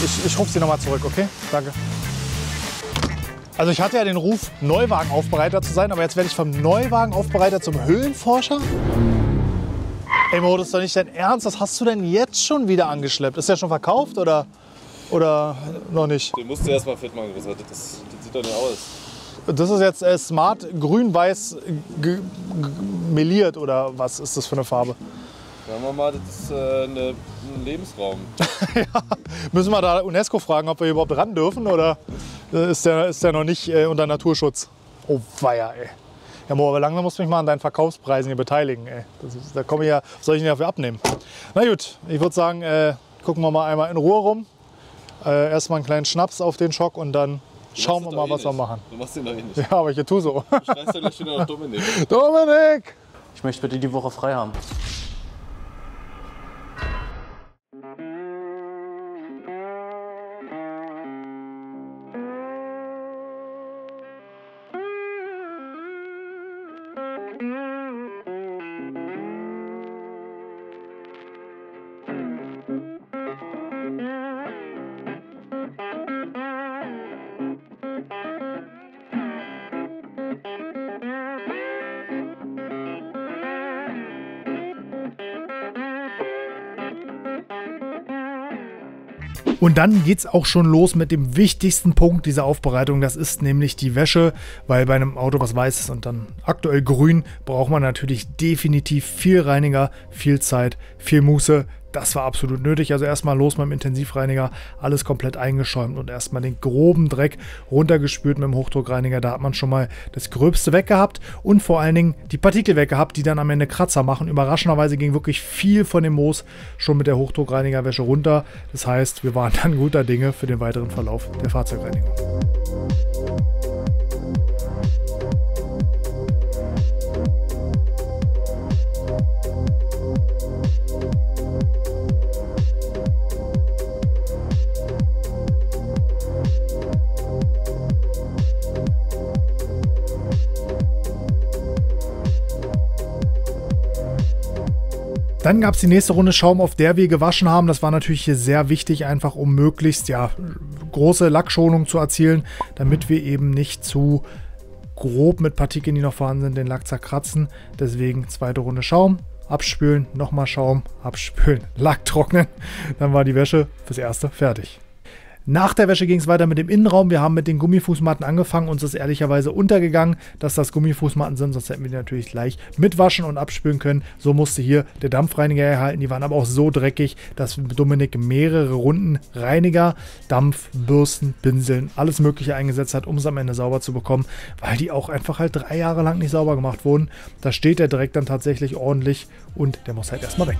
Ich rufe Sie nochmal zurück, okay? Danke. Also ich hatte ja den Ruf, Neuwagenaufbereiter zu sein, aber jetzt werde ich vom Neuwagenaufbereiter zum Höhlenforscher? Ey Mo, das ist doch nicht dein Ernst. Was hast du denn jetzt schon wieder angeschleppt? Ist der schon verkauft oder noch nicht? Den musst du erst mal fit machen. Das sieht doch nicht aus. Das ist jetzt smart grün-weiß meliert oder was ist das für eine Farbe? Sagen wir mal, das ist ein Lebensraum. Ja, müssen wir da UNESCO fragen, ob wir hier überhaupt ran dürfen oder ist der noch nicht unter Naturschutz? Oh weia, ey. Ja, Mo, aber langsam musst du mich mal an deinen Verkaufspreisen hier beteiligen, ey. Da komme ich ja, was soll ich denn dafür abnehmen? Na gut, ich würde sagen, gucken wir mal einmal in Ruhe rum. Erstmal einen kleinen Schnaps auf den Schock und dann schauen wir mal, was wir machen. Du machst den doch eh nicht. Ja, aber ich tue so. Du schreist ja gleich wieder nach Dominik. Dominik! Ich möchte bitte die Woche frei haben. Und dann geht es auch schon los mit dem wichtigsten Punkt dieser Aufbereitung. Das ist nämlich die Wäsche, weil bei einem Auto, was weiß ist und dann aktuell grün, braucht man natürlich definitiv viel Reiniger, viel Zeit, viel Muße. Das war absolut nötig. Also erstmal los mit dem Intensivreiniger, alles komplett eingeschäumt und erstmal den groben Dreck runtergespült mit dem Hochdruckreiniger. Da hat man schon mal das Gröbste weggehabt und vor allen Dingen die Partikel weggehabt, die dann am Ende Kratzer machen. Überraschenderweise ging wirklich viel von dem Moos schon mit der Hochdruckreinigerwäsche runter. Das heißt, wir waren dann guter Dinge für den weiteren Verlauf der Fahrzeugreinigung. Dann gab es die nächste Runde Schaum, auf der wir gewaschen haben. Das war natürlich hier sehr wichtig, einfach um möglichst große Lackschonung zu erzielen, damit wir eben nicht zu grob mit Partikeln, die noch vorhanden sind, den Lack zerkratzen. Deswegen zweite Runde Schaum, abspülen, nochmal Schaum, abspülen, Lack trocknen. Dann war die Wäsche fürs Erste fertig. Nach der Wäsche ging es weiter mit dem Innenraum. Wir haben mit den Gummifußmatten angefangen. Uns ist ehrlicherweise untergegangen, dass das Gummifußmatten sind. Sonst hätten wir die natürlich gleich mitwaschen und abspülen können. So musste hier der Dampfreiniger erhalten. Die waren aber auch so dreckig, dass Dominik mehrere Runden Reiniger, Dampf, Bürsten, Pinseln, alles Mögliche eingesetzt hat, um es am Ende sauber zu bekommen, weil die auch einfach halt 3 Jahre lang nicht sauber gemacht wurden. Da steht der Dreck dann tatsächlich ordentlich und der muss halt erstmal weg.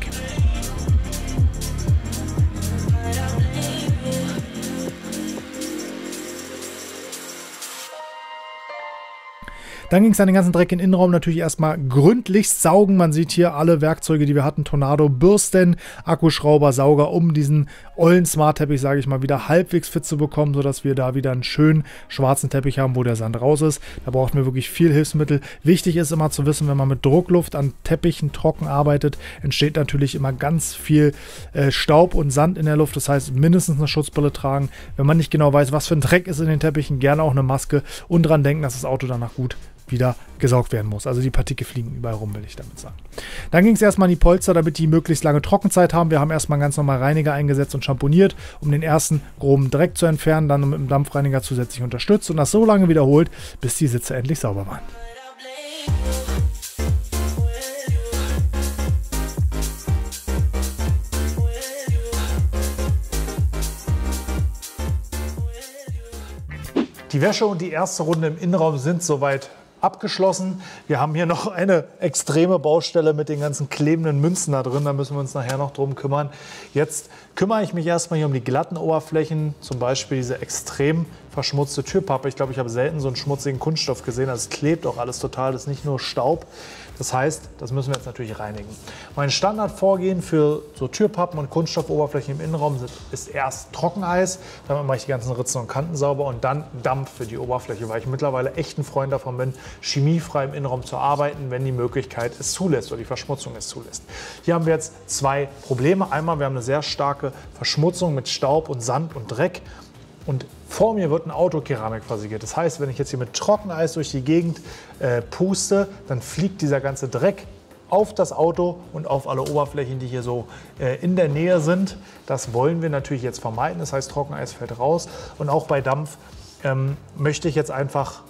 Dann ging es an den ganzen Dreck in den Innenraum natürlich erstmal gründlichst saugen. Man sieht hier alle Werkzeuge, die wir hatten. Tornado, Bürsten, Akkuschrauber, Sauger, um diesen ollen Smart-Teppich, sage ich mal, wieder halbwegs fit zu bekommen, sodass wir da wieder einen schönen schwarzen Teppich haben, wo der Sand raus ist. Da brauchten wir wirklich viel Hilfsmittel. Wichtig ist immer zu wissen, wenn man mit Druckluft an Teppichen trocken arbeitet, entsteht natürlich immer ganz viel Staub und Sand in der Luft. Das heißt, mindestens eine Schutzbrille tragen. Wenn man nicht genau weiß, was für ein Dreck ist in den Teppichen, gerne auch eine Maske und dran denken, dass das Auto danach gut wieder gesaugt werden muss. Also die Partikel fliegen überall rum, will ich damit sagen. Dann ging es erstmal in die Polster, damit die möglichst lange Trockenzeit haben. Wir haben erstmal ganz normal Reiniger eingesetzt und schamponiert, um den ersten groben Dreck zu entfernen, dann mit dem Dampfreiniger zusätzlich unterstützt und das so lange wiederholt, bis die Sitze endlich sauber waren. Die Wäsche und die erste Runde im Innenraum sind soweit abgeschlossen. Wir haben hier noch eine extreme Baustelle mit den ganzen klebenden Münzen da drin. Da müssen wir uns nachher noch drum kümmern. Jetzt kümmere ich mich erstmal hier um die glatten Oberflächen, zum Beispiel diese extrem verschmutzte Türpappe. Ich glaube, ich habe selten so einen schmutzigen Kunststoff gesehen. Also es klebt auch alles total, das ist nicht nur Staub. Das heißt, das müssen wir jetzt natürlich reinigen. Mein Standardvorgehen für so Türpappen und Kunststoffoberflächen im Innenraum ist erst Trockeneis, damit mache ich die ganzen Ritzen und Kanten sauber und dann Dampf für die Oberfläche, weil ich mittlerweile echt ein Freund davon bin, chemiefrei im Innenraum zu arbeiten, wenn die Möglichkeit es zulässt oder die Verschmutzung es zulässt. Hier haben wir jetzt zwei Probleme. Einmal, wir haben eine sehr starke Verschmutzung mit Staub und Sand und Dreck. Und vor mir wird ein Autokeramik versiegelt. Das heißt, wenn ich jetzt hier mit Trockeneis durch die Gegend puste, dann fliegt dieser ganze Dreck auf das Auto und auf alle Oberflächen, die hier so in der Nähe sind. Das wollen wir natürlich jetzt vermeiden. Das heißt, Trockeneis fällt raus. Und auch bei Dampf möchte ich jetzt einfach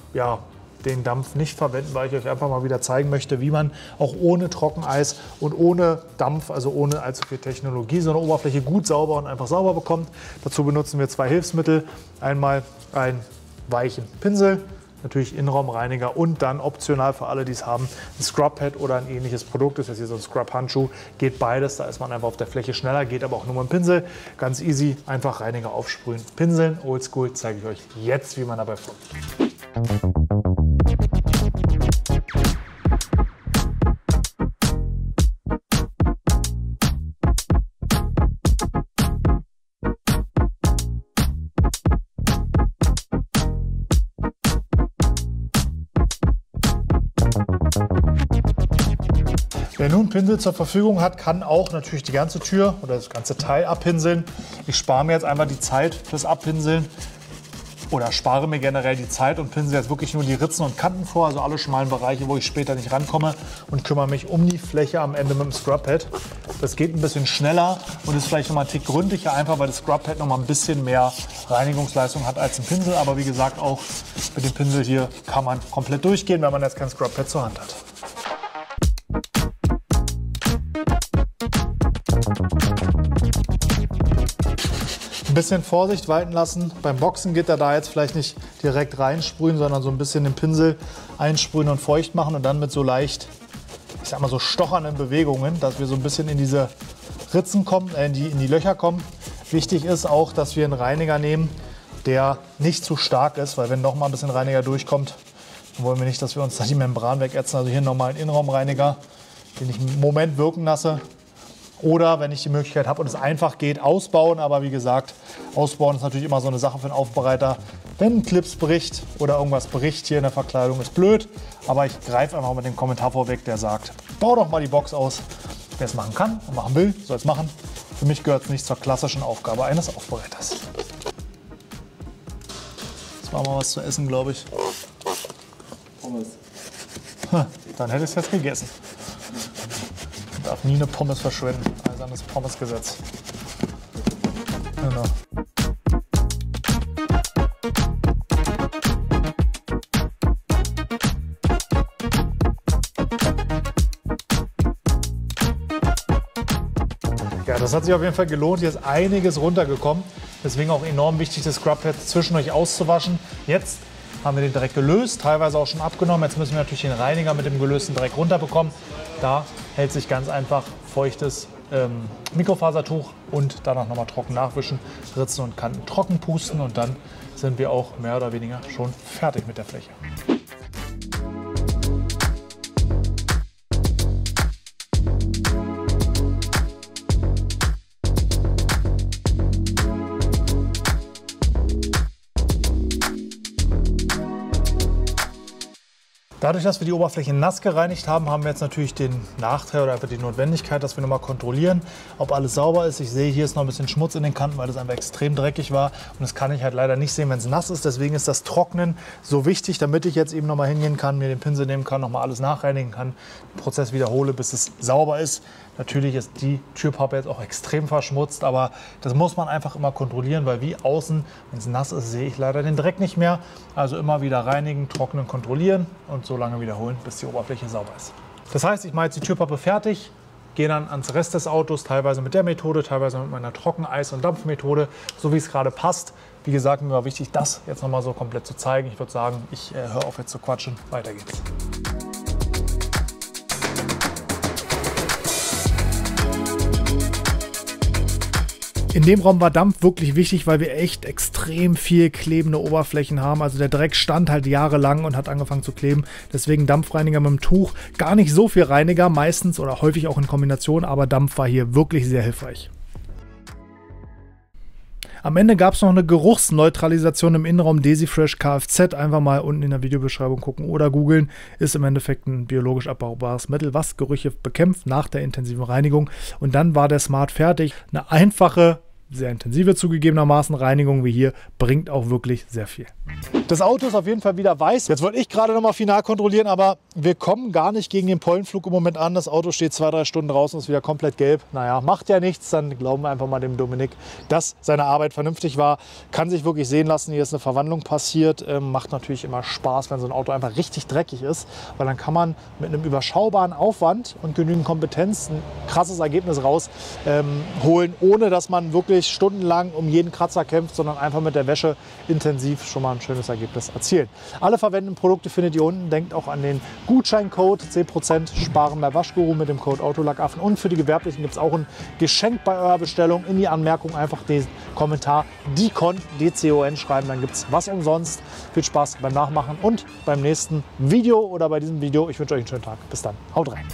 den Dampf nicht verwenden, weil ich euch einfach mal wieder zeigen möchte, wie man auch ohne Trockeneis und ohne Dampf, also ohne allzu viel Technologie, so eine Oberfläche gut sauber und einfach sauber bekommt. Dazu benutzen wir zwei Hilfsmittel. Einmal einen weichen Pinsel, natürlich Innenraumreiniger und dann optional für alle, die es haben, ein Scrub-Pad oder ein ähnliches Produkt. Das ist hier so ein Scrub-Handschuh. Geht beides, da ist man einfach auf der Fläche schneller, geht aber auch nur mit dem Pinsel. Ganz easy, einfach Reiniger aufsprühen. Pinseln, oldschool, zeige ich euch jetzt, wie man dabei vorgeht. Wer nun Pinsel zur Verfügung hat, kann auch natürlich die ganze Tür oder das ganze Teil abpinseln. Ich spare mir jetzt einfach die Zeit fürs Abpinseln oder spare mir generell die Zeit und pinsel jetzt wirklich nur die Ritzen und Kanten vor, also alle schmalen Bereiche, wo ich später nicht rankomme, und kümmere mich um die Fläche am Ende mit dem Scrub-Pad. Das geht ein bisschen schneller und ist vielleicht noch mal einen Tick gründlicher, einfach weil das Scrub-Pad noch mal ein bisschen mehr Reinigungsleistung hat als ein Pinsel. Aber wie gesagt, auch mit dem Pinsel hier kann man komplett durchgehen, wenn man jetzt kein Scrub-Pad zur Hand hat. Ein bisschen Vorsicht walten lassen. Beim Boxengitter da jetzt vielleicht nicht direkt reinsprühen, sondern so ein bisschen den Pinsel einsprühen und feucht machen und dann mit so leicht, ich sag mal so stochernden Bewegungen, dass wir so ein bisschen in diese Ritzen kommen, in die Löcher kommen. Wichtig ist auch, dass wir einen Reiniger nehmen, der nicht zu stark ist, weil wenn noch mal ein bisschen Reiniger durchkommt, dann wollen wir nicht, dass wir uns da die Membran wegätzen. Also hier nochmal einen Innenraumreiniger, den ich einen Moment wirken lasse. Oder wenn ich die Möglichkeit habe und es einfach geht, ausbauen. Aber wie gesagt, ausbauen ist natürlich immer so eine Sache für einen Aufbereiter. Wenn ein Clips bricht oder irgendwas bricht hier in der Verkleidung, ist blöd. Aber ich greife einfach mit dem Kommentar vorweg, der sagt, bau doch mal die Box aus. Wer es machen kann und machen will, soll es machen. Für mich gehört es nicht zur klassischen Aufgabe eines Aufbereiters. Das war mal was zu essen, glaube ich. Pommes. Dann hätte ich es jetzt gegessen. Man darf nie eine Pommes verschwenden. Eisernes Pommesgesetz. Genau. Ja, das hat sich auf jeden Fall gelohnt. Hier ist einiges runtergekommen. Deswegen auch enorm wichtig, das Scrub-Pad zwischendurch auszuwaschen. Jetzt haben wir den Dreck gelöst, teilweise auch schon abgenommen. Jetzt müssen wir natürlich den Reiniger mit dem gelösten Dreck runterbekommen. Da hält sich ganz einfach feuchtes Mikrofasertuch und danach nochmal trocken nachwischen, Ritzen und Kanten trocken pusten und dann sind wir auch mehr oder weniger schon fertig mit der Fläche. Dadurch, dass wir die Oberfläche nass gereinigt haben, haben wir jetzt natürlich den Nachteil oder einfach die Notwendigkeit, dass wir nochmal kontrollieren, ob alles sauber ist. Ich sehe, hier ist noch ein bisschen Schmutz in den Kanten, weil das einfach extrem dreckig war. Und das kann ich halt leider nicht sehen, wenn es nass ist. Deswegen ist das Trocknen so wichtig, damit ich jetzt eben nochmal hingehen kann, mir den Pinsel nehmen kann, nochmal alles nachreinigen kann, den Prozess wiederhole, bis es sauber ist. Natürlich ist die Türpappe jetzt auch extrem verschmutzt, aber das muss man einfach immer kontrollieren, weil wie außen, wenn es nass ist, sehe ich leider den Dreck nicht mehr. Also immer wieder reinigen, trocknen, kontrollieren und so lange wiederholen, bis die Oberfläche sauber ist. Das heißt, ich mache jetzt die Türpappe fertig, gehe dann ans Rest des Autos, teilweise mit der Methode, teilweise mit meiner Trockeneis- und Dampfmethode, so wie es gerade passt. Wie gesagt, mir war wichtig, das jetzt nochmal so komplett zu zeigen. Ich würde sagen, ich höre auf jetzt zu quatschen, weiter geht's. In dem Raum war Dampf wirklich wichtig, weil wir echt extrem viel klebende Oberflächen haben. Also der Dreck stand halt jahrelang und hat angefangen zu kleben. Deswegen Dampfreiniger mit dem Tuch. Gar nicht so viel Reiniger, meistens oder häufig auch in Kombination, aber Dampf war hier wirklich sehr hilfreich. Am Ende gab es noch eine Geruchsneutralisation im Innenraum Desi-Fresh Kfz. Einfach mal unten in der Videobeschreibung gucken oder googeln. Ist im Endeffekt ein biologisch abbaubares Mittel, was Gerüche bekämpft nach der intensiven Reinigung. Und dann war der Smart fertig. Eine einfache, sehr intensive zugegebenermaßen Reinigung wie hier bringt auch wirklich sehr viel. Das Auto ist auf jeden Fall wieder weiß. Jetzt wollte ich gerade noch mal final kontrollieren, aber wir kommen gar nicht gegen den Pollenflug im Moment an. Das Auto steht 2-3 Stunden draußen, ist wieder komplett gelb. Naja, macht ja nichts. Dann glauben wir einfach mal dem Dominik, dass seine Arbeit vernünftig war. Kann sich wirklich sehen lassen. Hier ist eine Verwandlung passiert. Macht natürlich immer Spaß, wenn so ein Auto einfach richtig dreckig ist. Weil dann kann man mit einem überschaubaren Aufwand und genügend Kompetenz ein krasses Ergebnis rausholen, ohne dass man wirklich stundenlang um jeden Kratzer kämpft, sondern einfach mit der Wäsche intensiv schon mal ein schönes Ergebnis erzielen. Alle verwendeten Produkte findet ihr unten. Denkt auch an den Gutscheincode 10% sparen bei Waschguru mit dem Code Autolackaffen. Und für die Gewerblichen gibt es auch ein Geschenk bei eurer Bestellung. In die Anmerkung einfach den Kommentar DCON schreiben, dann gibt es was umsonst. Viel Spaß beim Nachmachen und beim nächsten Video oder bei diesem Video. Ich wünsche euch einen schönen Tag. Bis dann. Haut rein.